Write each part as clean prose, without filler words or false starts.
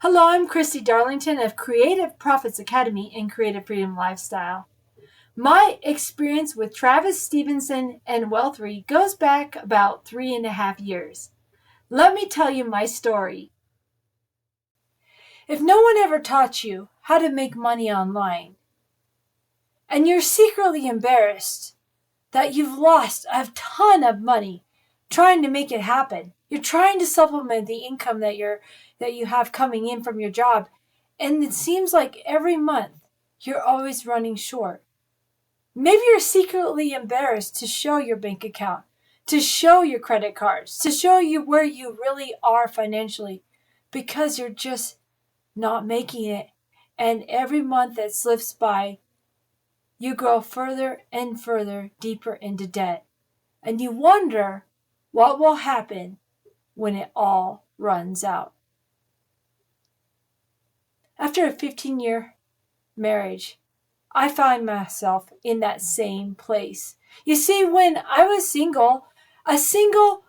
Hello, I'm Christy Darlington of Creative Profits Academy and Creative Freedom Lifestyle. My experience with Travis Stephenson and Wealth3 goes back about 3.5 years. Let me tell you my story. If no one ever taught you how to make money online, and you're secretly embarrassed that you've lost a ton of money trying to make it happen, you're trying to supplement the income that you have coming in from your job, and it seems like every month you're always running short. Maybe you're secretly embarrassed to show your bank account, to show your credit cards, to show you where you really are financially because you're just not making it. And every month that slips by, you grow further and further deeper into debt. And you wonder what will happen when it all runs out. After a 15-year marriage, I find myself in that same place. You see, when I was single, a single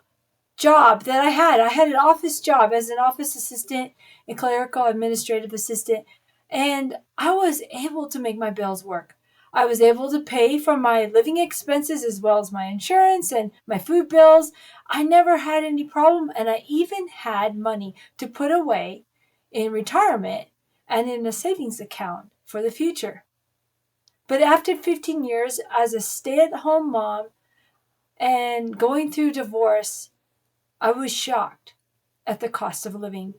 job that I had an office job as an office assistant and clerical administrative assistant, and I was able to make my bills work. I was able to pay for my living expenses as well as my insurance and my food bills. I never had any problem, and I even had money to put away in retirement and in a savings account for the future. But after 15 years as a stay-at-home mom and going through divorce, I was shocked at the cost of living.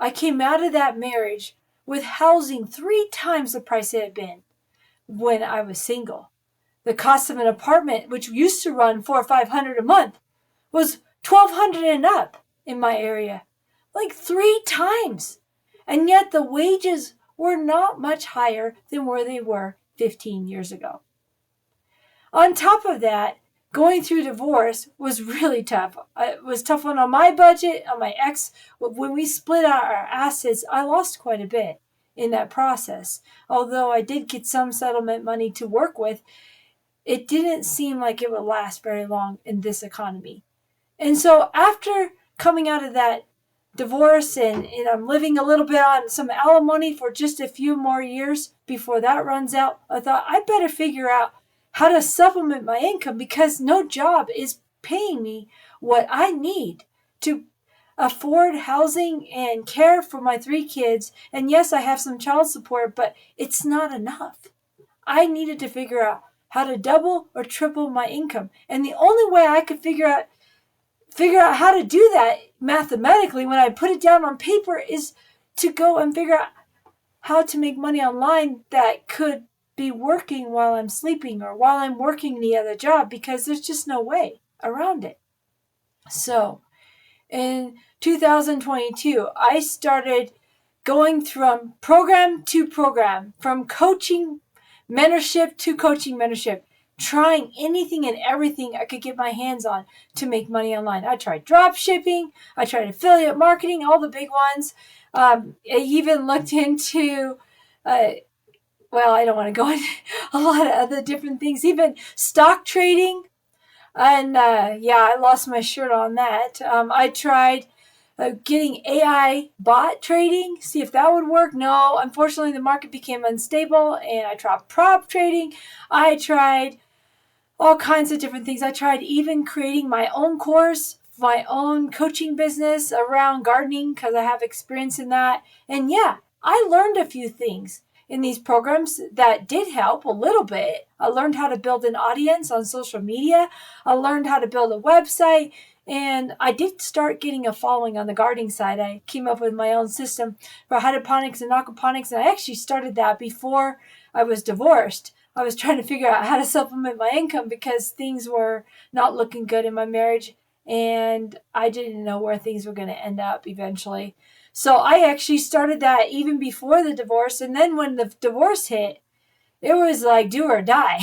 I came out of that marriage with housing 3 times the price it had been when I was single. The cost of an apartment, which used to run $400 or $500 a month, was $1,200 and up in my area, like 3 times. And yet the wages were not much higher than where they were 15 years ago. On top of that, going through divorce was really tough. It was tough on my budget, on my ex. When we split out our assets, I lost quite a bit in that process. Although I did get some settlement money to work with, it didn't seem like it would last very long in this economy. And so after coming out of that divorce and I'm living a little bit on some alimony for just a few more years before that runs out, I thought I better figure out how to supplement my income because no job is paying me what I need to afford housing and care for my 3 kids. And yes, I have some child support, but it's not enough. I needed to figure out how to double or triple my income. And the only way I could figure out how to do that mathematically when I put it down on paper is to go and figure out how to make money online that could be working while I'm sleeping or while I'm working the other job because there's just no way around it. So in 2022, I started going from program to program, from coaching mentorship to coaching mentorship, trying anything and everything I could get my hands on to make money online. I tried drop shipping, I tried affiliate marketing, all the big ones. I even looked into I don't want to go into a lot of other different things, even stock trading. And I lost my shirt on that. I tried getting AI bot trading, see if that would work. No, unfortunately, the market became unstable, and I tried prop trading. I tried all kinds of different things. I tried even creating my own course, my own coaching business around gardening because I have experience in that. And yeah, I learned a few things in these programs that did help a little bit. I learned how to build an audience on social media. I learned how to build a website. And I did start getting a following on the gardening side. I came up with my own system for hydroponics and aquaponics. And I actually started that before I was divorced. I was trying to figure out how to supplement my income because things were not looking good in my marriage. And I didn't know where things were going to end up eventually. So I actually started that even before the divorce. And then when the divorce hit, it was like do or die.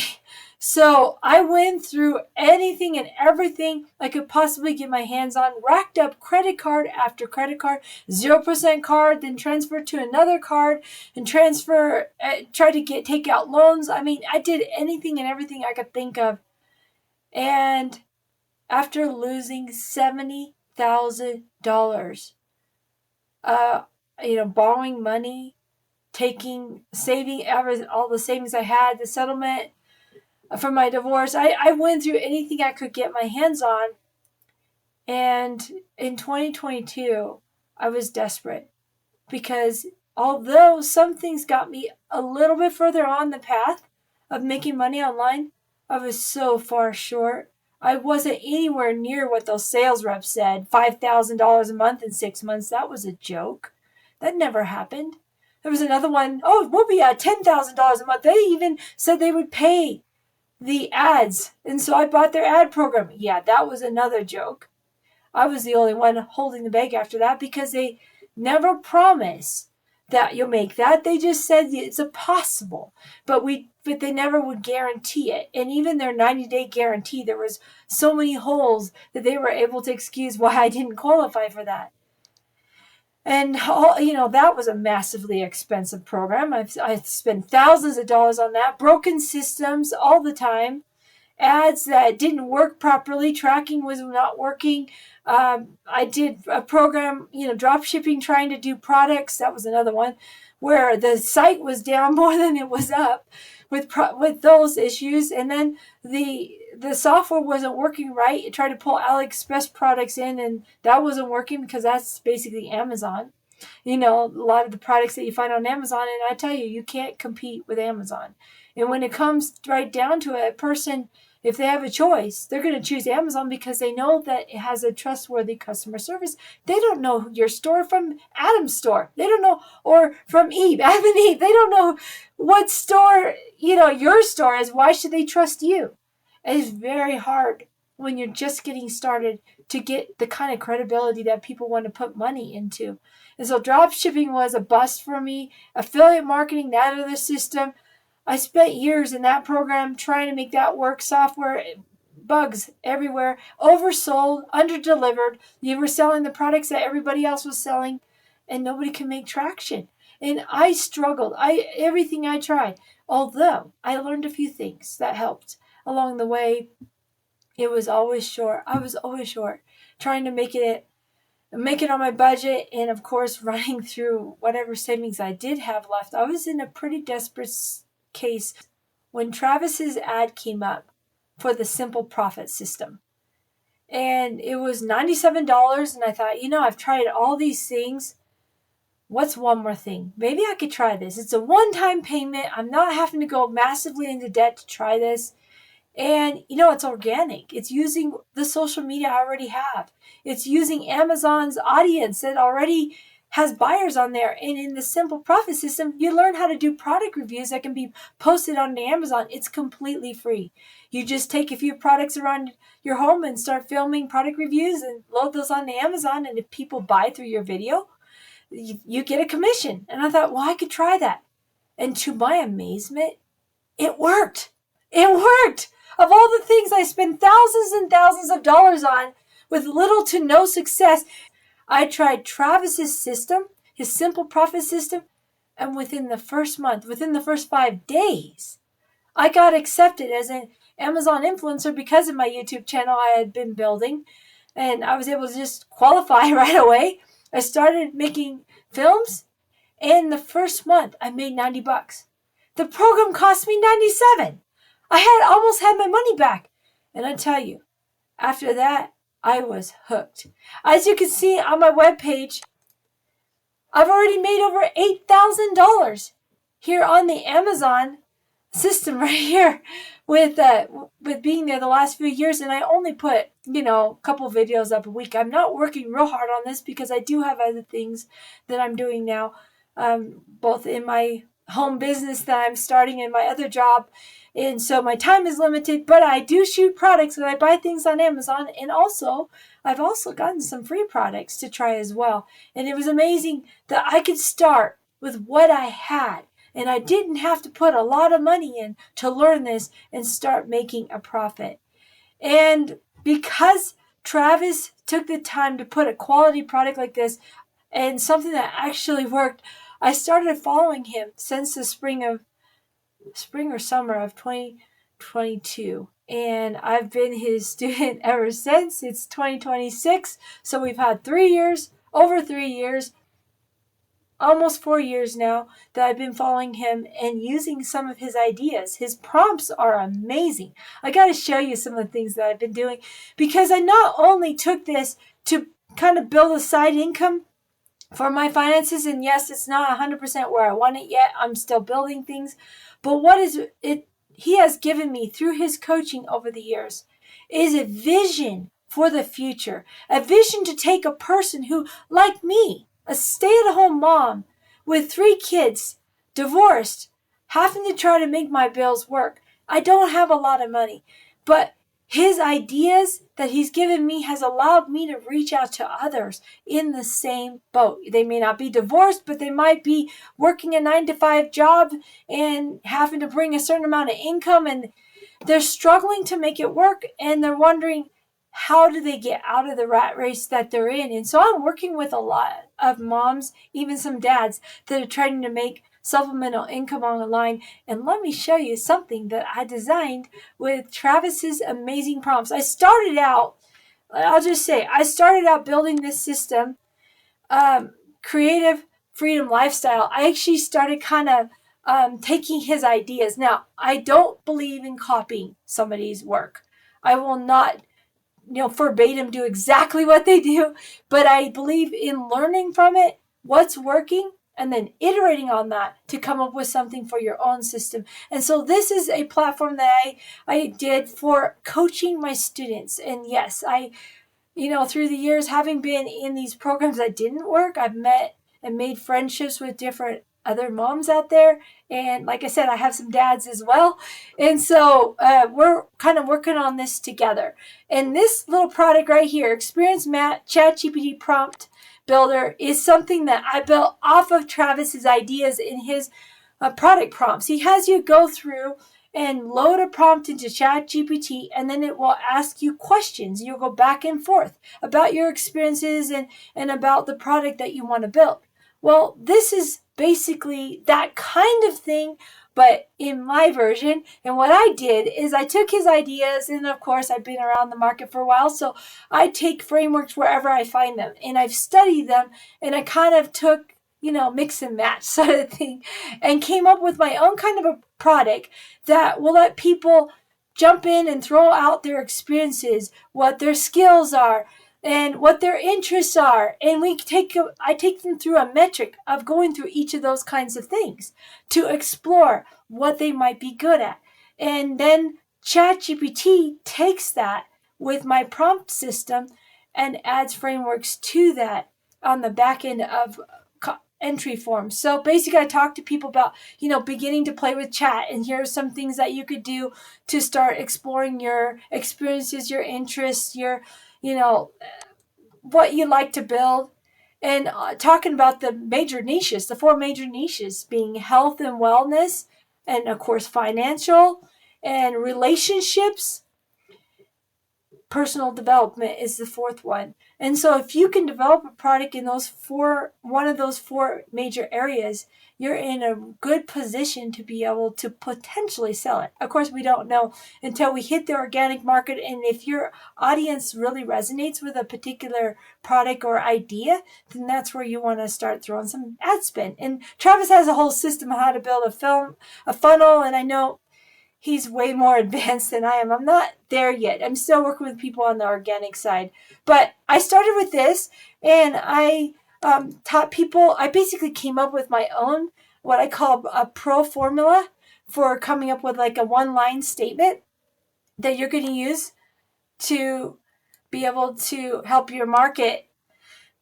So I went through anything and everything I could possibly get my hands on, racked up credit card after credit card, 0% card, then transferred to another card and tried to take out loans. I mean, I did anything and everything I could think of. And after losing $70,000, borrowing money, saving all the savings I had, the settlement from my divorce. I went through anything I could get my hands on. And in 2022, I was desperate because although some things got me a little bit further on the path of making money online, I was so far short. I wasn't anywhere near what those sales reps said, $5,000 a month in 6 months. That was a joke. That never happened. There was another one, we'll be at $10,000 a month. They even said they would pay the ads. And so I bought their ad program. Yeah, that was another joke. I was the only one holding the bag after that because they never promise that you'll make that. They just said it's a possible, but they never would guarantee it. And even their 90-day guarantee, there was so many holes that they were able to excuse why I didn't qualify for that. And that was a massively expensive program. I spent thousands of dollars on that. Broken systems all the time. Ads that didn't work properly. Tracking was not working. I did a program, drop shipping, trying to do products. That was another one where the site was down more than it was up with those issues. And then the software wasn't working right. It tried to pull AliExpress products in, and that wasn't working because that's basically Amazon. A lot of the products that you find on Amazon, and I tell you, you can't compete with Amazon. And when it comes right down to it, a person, if they have a choice, they're going to choose Amazon because they know that it has a trustworthy customer service. They don't know your store from Adam's store. They don't know, or from Eve, Adam and Eve. They don't know what store, your store is. Why should they trust you? It's very hard when you're just getting started to get the kind of credibility that people want to put money into. And so drop shipping was a bust for me. Affiliate marketing, that other system. I spent years in that program trying to make that work. Software, bugs everywhere, oversold, underdelivered. You were selling the products that everybody else was selling, and nobody can make traction. And I struggled. Everything I tried. Although I learned a few things that helped along the way. It was always short. I was always short, trying to make it on my budget, and of course running through whatever savings I did have left. I was in a pretty desperate case when Travis's ad came up for the simple profit system. And it was $97, and I thought, I've tried all these things. What's one more thing? Maybe I could try this. It's a one-time payment. I'm not having to go massively into debt to try this. And, it's organic. It's using the social media I already have. It's using Amazon's audience that already has buyers on there. And in the simple profit system, you learn how to do product reviews that can be posted on Amazon. It's completely free. You just take a few products around your home and start filming product reviews and load those on Amazon. And if people buy through your video, you get a commission. And I thought, I could try that. And to my amazement, it worked. It worked. Of all the things I spent thousands and thousands of dollars on with little to no success, I tried Travis's system, his simple profit system, and within the first month, within the first 5 days, I got accepted as an Amazon influencer because of my YouTube channel I had been building, and I was able to just qualify right away. I started making films, and the first month I made $90. The program cost me $97. I almost had my money back. And I tell you, after that, I was hooked. As you can see on my webpage, I've already made over $8,000 here on the Amazon system right here with being there the last few years. And I only put, a couple videos up a week. I'm not working real hard on this because I do have other things that I'm doing now, both in my home business that I'm starting in my other job. And so my time is limited, but I do shoot products and I buy things on Amazon. And I've also gotten some free products to try as well. And it was amazing that I could start with what I had. And I didn't have to put a lot of money in to learn this and start making a profit. And because Travis took the time to put a quality product like this and something that actually worked, I started following him since the spring or summer of 2022. And I've been his student ever since. It's 2026. So we've had over 3 years. almost 4 years now that I've been following him and using some of his ideas. His prompts are amazing. I got to show you some of the things that I've been doing, because I not only took this to kind of build a side income for my finances, and yes, it's not 100% where I want it yet. I'm still building things. But what is it he has given me through his coaching over the years is a vision for the future, a vision to take a person who, like me, a stay-at-home mom with 3 kids, divorced, having to try to make my bills work. I don't have a lot of money, but his ideas that he's given me has allowed me to reach out to others in the same boat. They may not be divorced, but they might be working a 9-to-5 job and having to bring a certain amount of income, and they're struggling to make it work, and they're wondering, how do they get out of the rat race that they're in? And so I'm working with a lot of moms, even some dads, that are trying to make supplemental income online. And let me show you something that I designed with Travis's amazing prompts. I'll just say, I started out building this system, Creative Freedom Lifestyle. I actually started kind of taking his ideas. Now, I don't believe in copying somebody's work. I will not verbatim do exactly what they do, but I believe in learning from it, what's working, and then iterating on that to come up with something for your own system. And so this is a platform that I did for coaching my students. And yes, through the years, having been in these programs that didn't work, I've met and made friendships with different other moms out there. And like I said, I have some dads as well. And so we're kind of working on this together. And this little product right here, Experience ChatGPT Prompt Builder, is something that I built off of Travis's ideas in his product prompts. He has you go through and load a prompt into ChatGPT, and then it will ask you questions. You'll go back and forth about your experiences and about the product that you want to build. Well, this is basically that kind of thing, but in my version. And what I did is I took his ideas, and of course I've been around the market for a while, so I take frameworks wherever I find them, and I've studied them, and I kind of took mix and match sort of thing, and came up with my own kind of a product that will let people jump in and throw out their experiences, what their skills are, and what their interests are. And I take them through a metric of going through each of those kinds of things to explore what they might be good at. And then ChatGPT takes that with my prompt system and adds frameworks to that on the back end of entry forms. So basically I talk to people about, beginning to play with chat, and here are some things that you could do to start exploring your experiences, your interests, your, what you like to build, and talking about the major niches, the 4 major niches being health and wellness, and of course financial and relationships. Personal development is the 4th one. And so if you can develop a product in one of those 4 major areas, you're in a good position to be able to potentially sell it. Of course, we don't know until we hit the organic market. And if your audience really resonates with a particular product or idea, then that's where you want to start throwing some ad spend. And Travis has a whole system on how to build a funnel. And I know he's way more advanced than I am. I'm not there yet. I'm still working with people on the organic side. But I started with this, and I taught people. I basically came up with my own, what I call a pro formula for coming up with like a 1-line statement that you're going to use to be able to help your market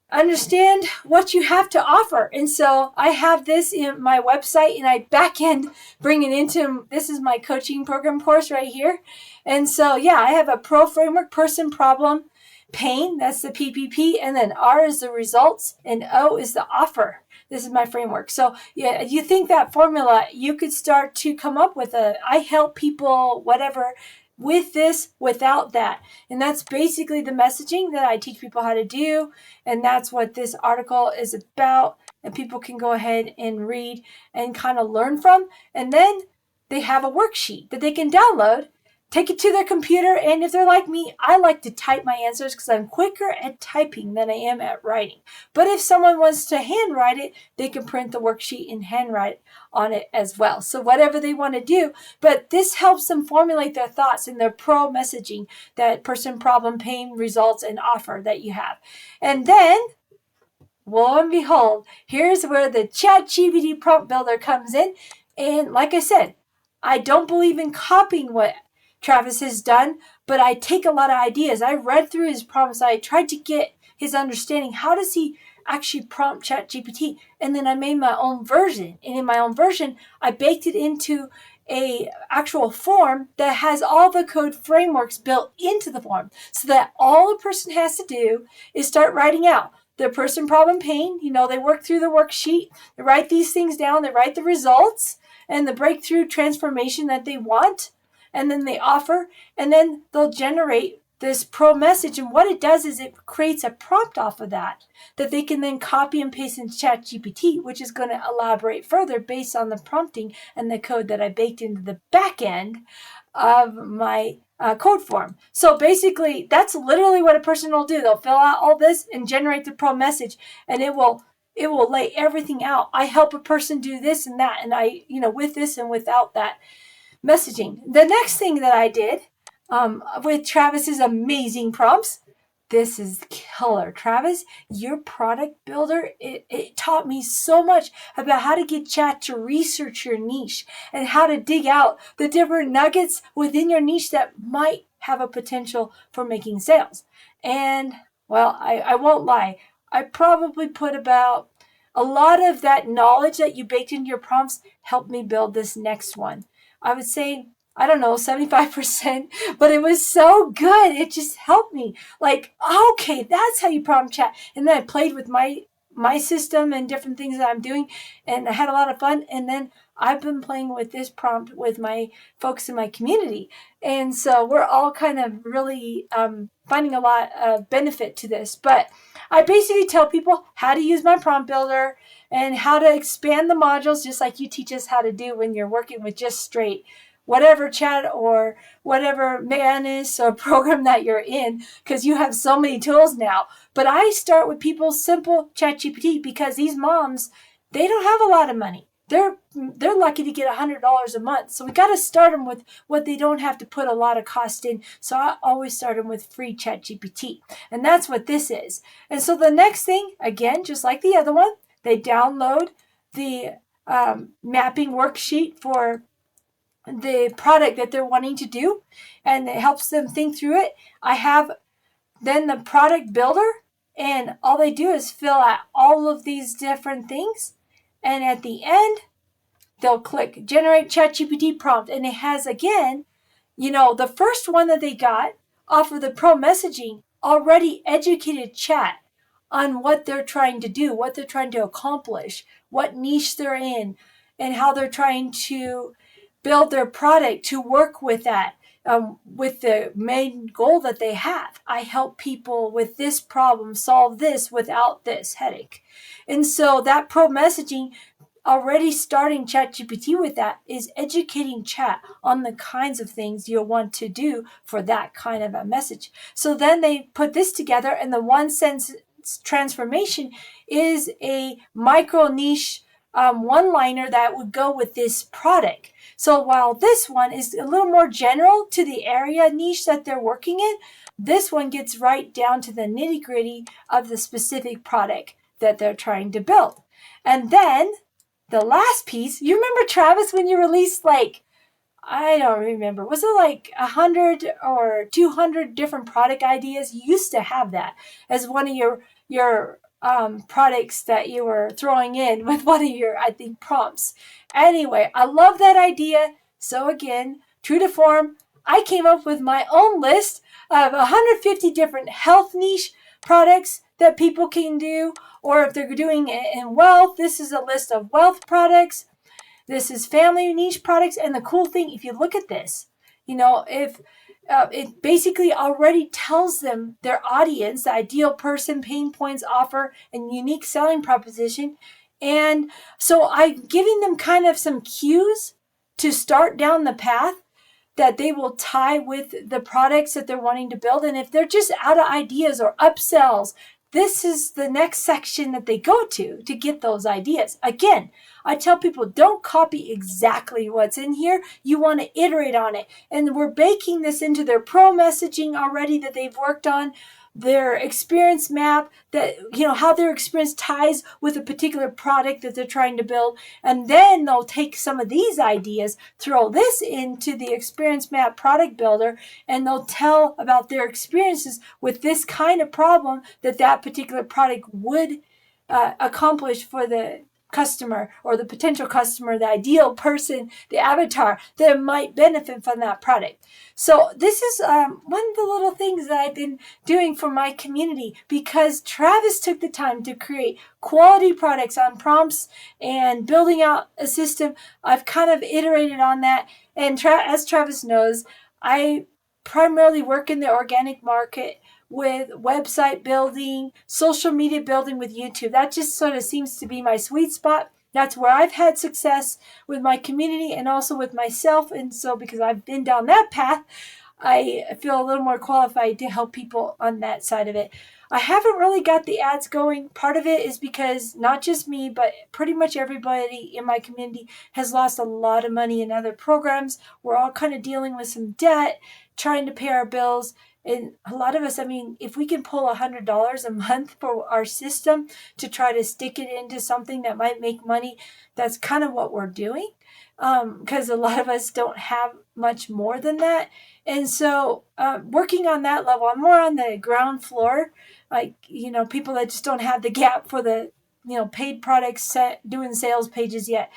understand what you have to offer. And so I have this in my website, and I back end bring it into, this is my coaching program course right here. And so, I have a pro framework: person, problem, pain, that's the PPP, and then R is the results, and O is the offer. This is my framework. So you think that formula, you could start to come up with I help people, whatever, with this, without that. And that's basically the messaging that I teach people how to do. And that's what this article is about. And people can go ahead and read and kind of learn from. And then they have a worksheet that they can download take it to their computer, and if they're like me, I like to type my answers because I'm quicker at typing than I am at writing. But if someone wants to handwrite it, they can print the worksheet and handwrite on it as well. So whatever they want to do, but this helps them formulate their thoughts in their pro messaging, that person, problem, pain, results, and offer that you have. And then, lo and behold, here's where the ChatGPT prompt builder comes in. And like I said, I don't believe in copying what Travis has done, but I take a lot of ideas. I read through his prompts. I tried to get his understanding. How does he actually prompt ChatGPT? And then I made my own version. And in my own version, I baked it into a actual form that has all the code frameworks built into the form, so that all a person has to do is start writing out their person, problem, pain. They work through the worksheet, they write these things down, they write the results and the breakthrough transformation that they want, and then they offer, and then they'll generate this pro message. And what it does is it creates a prompt off of that they can then copy and paste into ChatGPT, which is going to elaborate further based on the prompting and the code that I baked into the back end of my code form. So basically, that's literally what a person will do. They'll fill out all this and generate the pro message, and it will lay everything out. I help a person do this and that, and I, with this and without that messaging. The next thing that I did with Travis's amazing prompts, this is killer. Travis, your product builder, it taught me so much about how to get chat to research your niche and how to dig out the different nuggets within your niche that might have a potential for making sales. And, well, I won't lie. I probably put about a lot of that knowledge that you baked into your prompts helped me build this next one. I would say, I don't know, 75%, but it was so good. It just helped me. Like, okay, that's how you prompt chat. And then I played with my system and different things that I'm doing, and I had a lot of fun. And then I've been playing with this prompt with my folks in my community. And so we're all kind of really finding a lot of benefit to this. But I basically tell people how to use my prompt builder and how to expand the modules, just like you teach us how to do when you're working with just straight whatever chat or whatever Manus or program that you're in, because you have so many tools now. But I start with people's simple ChatGPT because these moms, they don't have a lot of money. They're lucky to get $100 a month. So we got to start them with what they don't have to put a lot of cost in. So I always start them with free ChatGPT. And that's what this is. And so the next thing, again, just like the other one, they download the mapping worksheet for the product that they're wanting to do, and it helps them think through it. I have then the product builder, and all they do is fill out all of these different things, and at the end they'll click generate ChatGPT prompt, and it has, again, the first one that they got off of the pro messaging already educated chat on what they're trying to do, what they're trying to accomplish, what niche they're in, and how they're trying to build their product to work with that, with the main goal that they have. I help people with this problem solve this without this headache. And so that pro messaging, already starting ChatGPT with that, is educating chat on the kinds of things you'll want to do for that kind of a message. So then they put this together, and the one sentence transformation is a micro niche one-liner that would go with this product. So while this one is a little more general to the area niche that they're working in, this one gets right down to the nitty-gritty of the specific product that they're trying to build. And then the last piece, you remember, Travis, when you released, I don't remember, was it 100 or 200 different product ideas? You used to have that as one of your products that you were throwing in with one of your, I think, prompts. Anyway, I love that idea. So again, true to form, I came up with my own list of 150 different health niche products that people can do, or if they're doing it in wealth, this is a list of wealth products. This is family niche products. And the cool thing, if you look at this, if it basically already tells them their audience, the ideal person, pain points, offer, and unique selling proposition. And so I'm giving them kind of some cues to start down the path that they will tie with the products that they're wanting to build. And if they're just out of ideas or upsells, this is the next section that they go to get those ideas. Again, I tell people, don't copy exactly what's in here. You want to iterate on it. And we're baking this into their pro messaging already that they've worked on, their experience map, that, how their experience ties with a particular product that they're trying to build. And then they'll take some of these ideas, throw this into the experience map product builder, and they'll tell about their experiences with this kind of problem that particular product would accomplish for the customer or the potential customer, the ideal person, the avatar that might benefit from that product. So this is one of the little things that I've been doing for my community, because Travis took the time to create quality products on prompts and building out a system. I've kind of iterated on that. And as Travis knows, I primarily work in the organic market with website building, social media building with YouTube. That just sort of seems to be my sweet spot. That's where I've had success with my community and also with myself. And so because I've been down that path, I feel a little more qualified to help people on that side of it. I haven't really got the ads going. Part of it is because not just me, but pretty much everybody in my community has lost a lot of money in other programs. We're all kind of dealing with some debt, trying to pay our bills. And a lot of us, if we can pull $100 a month for our system to try to stick it into something that might make money, that's kind of what we're doing. Because a lot of us don't have much more than that. And so working on that level, I'm more on the ground floor, people that just don't have the gap for the, paid products doing sales pages yet.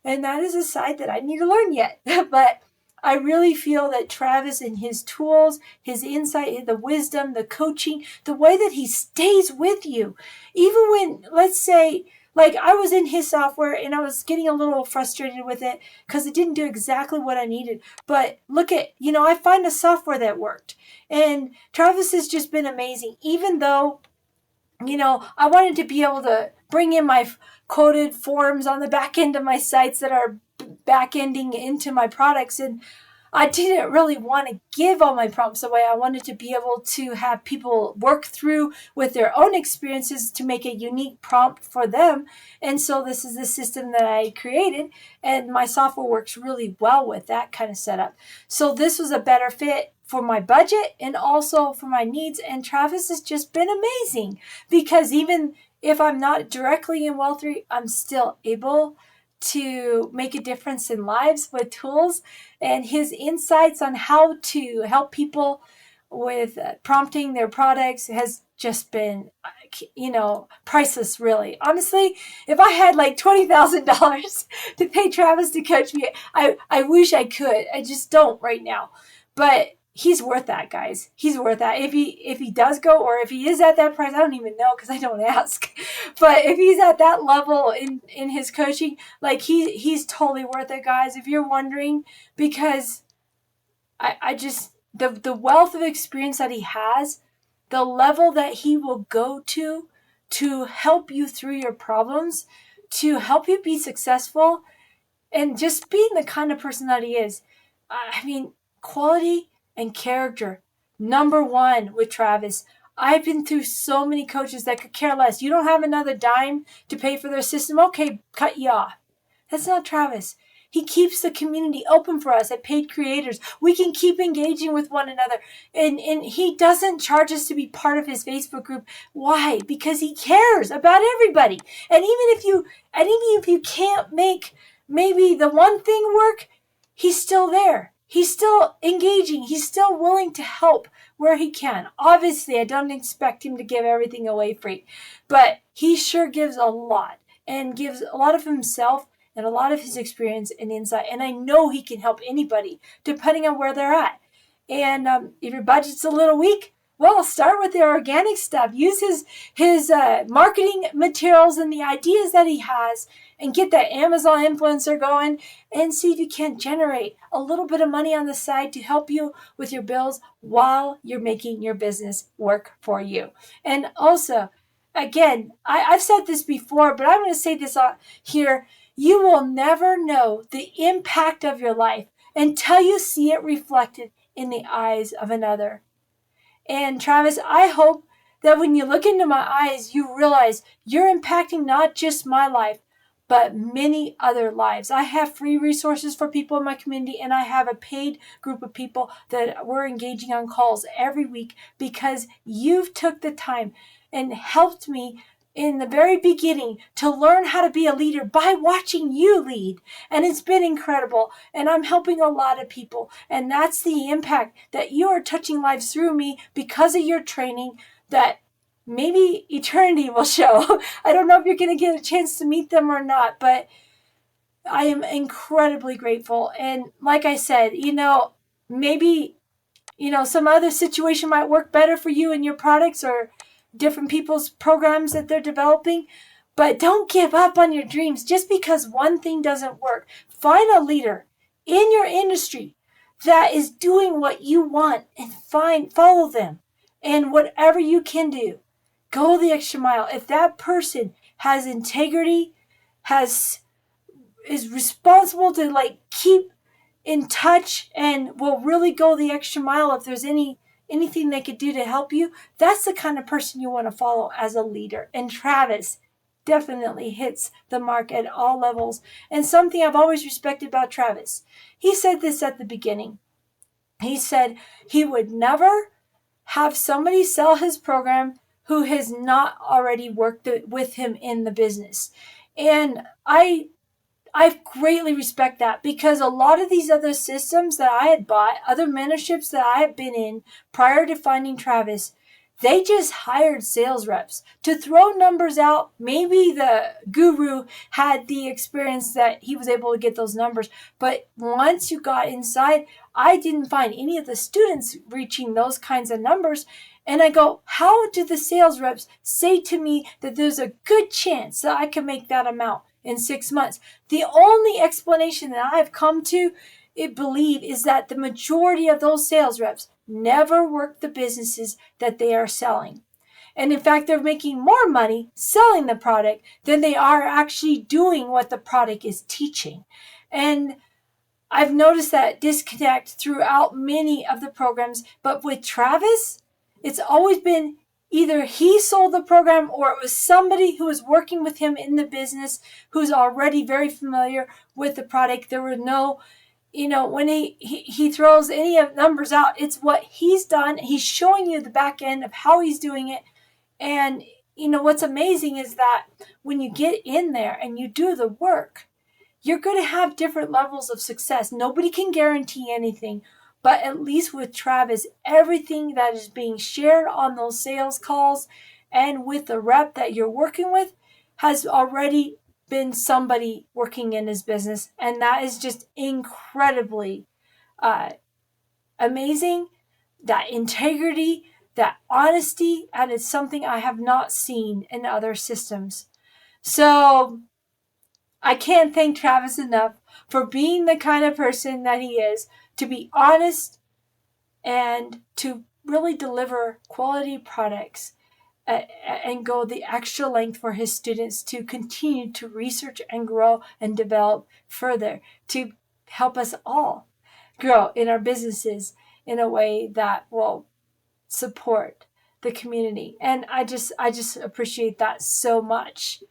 And that is a side that I need to learn yet. But I really feel that Travis and his tools, his insight, the wisdom, the coaching, the way that he stays with you, even when, let's say, like I was in his software and I was getting a little frustrated with it because it didn't do exactly what I needed. But look at, I find a software that worked. And Travis has just been amazing, even though, I wanted to be able to bring in my coded forms on the back end of my sites that are back ending into my products. And I didn't really want to give all my prompts away. I wanted to be able to have people work through with their own experiences to make a unique prompt for them. And so this is the system that I created, and my software works really well with that kind of setup. So this was a better fit for my budget and also for my needs. And Travis has just been amazing, because even if I'm not directly in Well3, I'm still able to make a difference in lives with tools, and his insights on how to help people with prompting their products has just been, priceless, really. Honestly, if I had like $20,000 to pay Travis to coach me, I wish I could. I just don't right now. But he's worth that, guys. He's worth that. If he does go, or if he is at that price, I don't even know because I don't ask. But if he's at that level in his coaching, like he's totally worth it, guys. If you're wondering, because I just the wealth of experience that he has, the level that he will go to help you through your problems, to help you be successful, and just being the kind of person that he is. Quality and character, number one with Travis. I've been through so many coaches that could care less. You don't have another dime to pay for their system? Okay, cut you off. That's not Travis. He keeps the community open for us at Paid Creators. We can keep engaging with one another. And he doesn't charge us to be part of his Facebook group. Why? Because he cares about everybody. And even if you can't make maybe the one thing work, he's still there. He's still engaging. He's still willing to help where he can. Obviously, I don't expect him to give everything away free, but he sure gives a lot, and gives a lot of himself and a lot of his experience and insight. And I know he can help anybody depending on where they're at. And if your budget's a little weak, well, start with the organic stuff. Use his marketing materials and the ideas that he has, and get that Amazon influencer going, and see if you can't generate a little bit of money on the side to help you with your bills while you're making your business work for you. And also, again, I've said this before, but I'm going to say this here. You will never know the impact of your life until you see it reflected in the eyes of another. And Travis, I hope that when you look into my eyes, you realize you're impacting not just my life, but many other lives. I have free resources for people in my community, and I have a paid group of people that we're engaging on calls every week because you've took the time and helped me in the very beginning to learn how to be a leader by watching you lead. And it's been incredible. And I'm helping a lot of people. And that's the impact that you are touching lives through me because of your training that maybe eternity will show. I don't know if you're going to get a chance to meet them or not, but I am incredibly grateful. And like I said, maybe some other situation might work better for you and your products or different people's programs that they're developing. But don't give up on your dreams just because one thing doesn't work. Find a leader in your industry that is doing what you want and follow them. And whatever you can do, go the extra mile. If that person has integrity, is responsible to keep in touch and will really go the extra mile if there's anything they could do to help you, that's the kind of person you want to follow as a leader. And Travis definitely hits the mark at all levels. And something I've always respected about Travis, he said this at the beginning. He said he would never have somebody sell his program who has not already worked with him in the business. And I greatly respect that because a lot of these other systems that I had bought, other mentorships that I had been in prior to finding Travis, they just hired sales reps to throw numbers out. Maybe the guru had the experience that he was able to get those numbers. But once you got inside, I didn't find any of the students reaching those kinds of numbers. And I go, how do the sales reps say to me that there's a good chance that I can make that amount in 6 months? The only explanation that I've come to believe is that the majority of those sales reps never work the businesses that they are selling. And in fact, they're making more money selling the product than they are actually doing what the product is teaching. And I've noticed that disconnect throughout many of the programs, but with Travis, it's always been either he sold the program or it was somebody who was working with him in the business who's already very familiar with the product. There were no, when he throws any of numbers out, it's what he's done. He's showing you the back end of how he's doing it. And, what's amazing is that when you get in there and you do the work, you're going to have different levels of success. Nobody can guarantee anything. But at least with Travis, everything that is being shared on those sales calls and with the rep that you're working with has already been somebody working in his business. And that is just incredibly amazing. That integrity, that honesty, and it's something I have not seen in other systems. So I can't thank Travis enough for being the kind of person that he is, to be honest and to really deliver quality products and go the extra length for his students to continue to research and grow and develop further to help us all grow in our businesses in a way that will support the community. And I just appreciate that so much.